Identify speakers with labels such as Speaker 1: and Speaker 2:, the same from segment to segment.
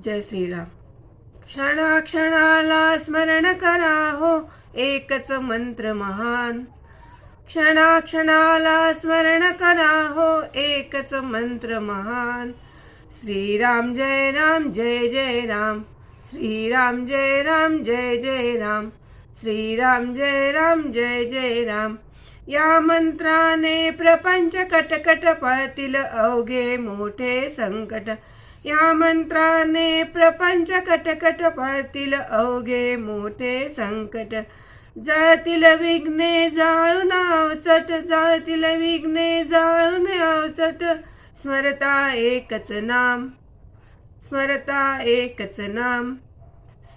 Speaker 1: जय श्रीराम. क्षणाक्षणाला स्मरण करा हो एकच मंत्र महान. क्षणाक्षणाला स्मरण करा हो एकच मंत्र महान. श्रीराम जय राम जय जय राम. श्रीराम जय राम जय जय राम. श्रीराम जय राम जय जय राम. या मंत्राने प्रपंच कटकट पळतील अवघे मोठे संकट. या मंत्राने प्रपंच कटकट पळतील अवघे मोठे संकट. जळतील विघ्ने जाळून अवचट. जळतील विघ्ने जाळून अवचट. स्मरता एकच नाम. स्मरता एकच नाम.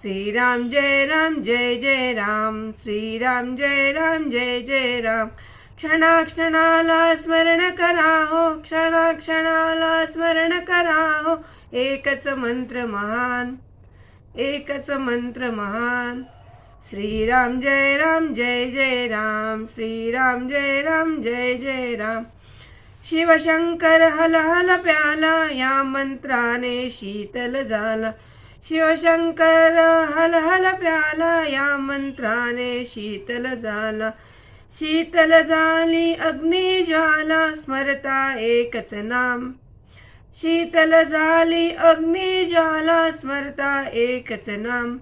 Speaker 1: श्रीराम जय राम जय जय राम. श्रीराम जय राम जय जय राम. क्षणाक्षणाला स्मरण करा हो. क्षणाक्षणाला स्मरण करा हो एकच मंत्र महान. एकच मंत्र महान. श्रीराम जय राम जय जय राम. श्रीराम जय राम जय जय राम. शिवशंकर हल हल प्याला या मंत्राने शीतल झाला. शिवशंकर हल हल प्याला या मंत्राने शीतल झाला. शीतल झाली अग्निज्वाला स्मरता एकच नाम. शीतल झाली अग्निज्वाला स्मरता एकच नाम.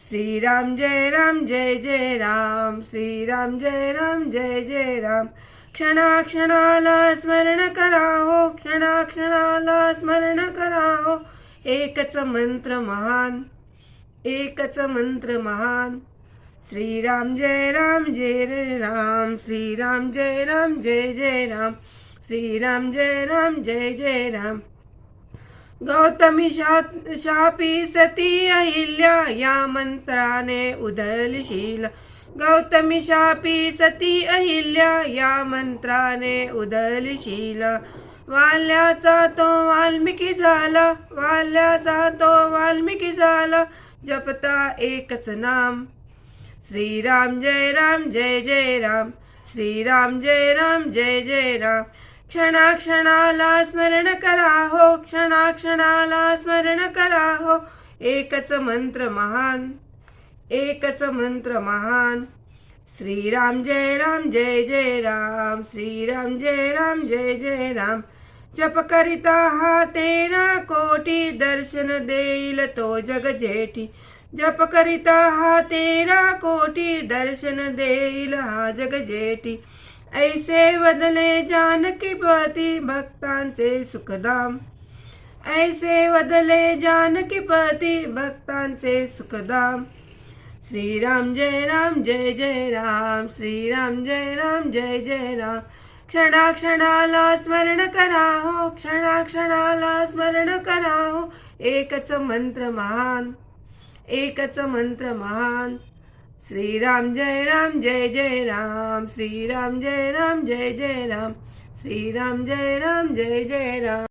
Speaker 1: श्रीराम जय राम जय जय राम. श्रीराम जय राम जय जय राम. क्षणाक्षणाला स्मरण करा हो. क्षणाक्षणाला स्मरण करा हो एकच मंत्र महान. एकच मंत्र महान. श्रीराम जय राम जय जय राम. श्रीराम जय राम जय जय राम. श्रीराम जय राम जय जय राम. गौतमी शापी सती अहिल्या या मंत्राने उधळली शीला. गौतमी शापी सती अहिल्या या मंत्राने उधळली शीला. वाल्याचा तो वाल्मिकी झाला. वाल्याचा तो वाल्मिकी झाला. जपता एकच नाम. श्रीराम जय राम जय जय राम. श्रीराम जय राम जय जय राम. क्षणाक्षणाला स्मरण करा हो. क्षणाक्षणाला स्मरण करा हो एकच मंत्र महान. एकच मंत्र महान. श्रीराम जय राम जय जय राम. श्रीराम जय राम जय जय राम. जप करिता हा 13 कोटी दर्शन देईल तो जग जेठी. जप करिता हा 13 कोटी दर्शन देईल हा जग जेठी. ऐसे वदले जानकी पती भक्तांचे सुखधाम. ऐसे वदले जानकी पती भक्तांचे सुखधाम. श्रीराम जय राम जय जय राम. श्रीराम जय राम जय जय राम. क्षणाक्षणाला स्मरण करा हो. क्षणाक्षणाला स्मरण करा हो एकच मंत्र महान. एकच मंत्र महान. श्रीराम जय राम जय जय राम. श्रीराम जय राम जय जय राम. श्रीराम जय राम जय जय राम.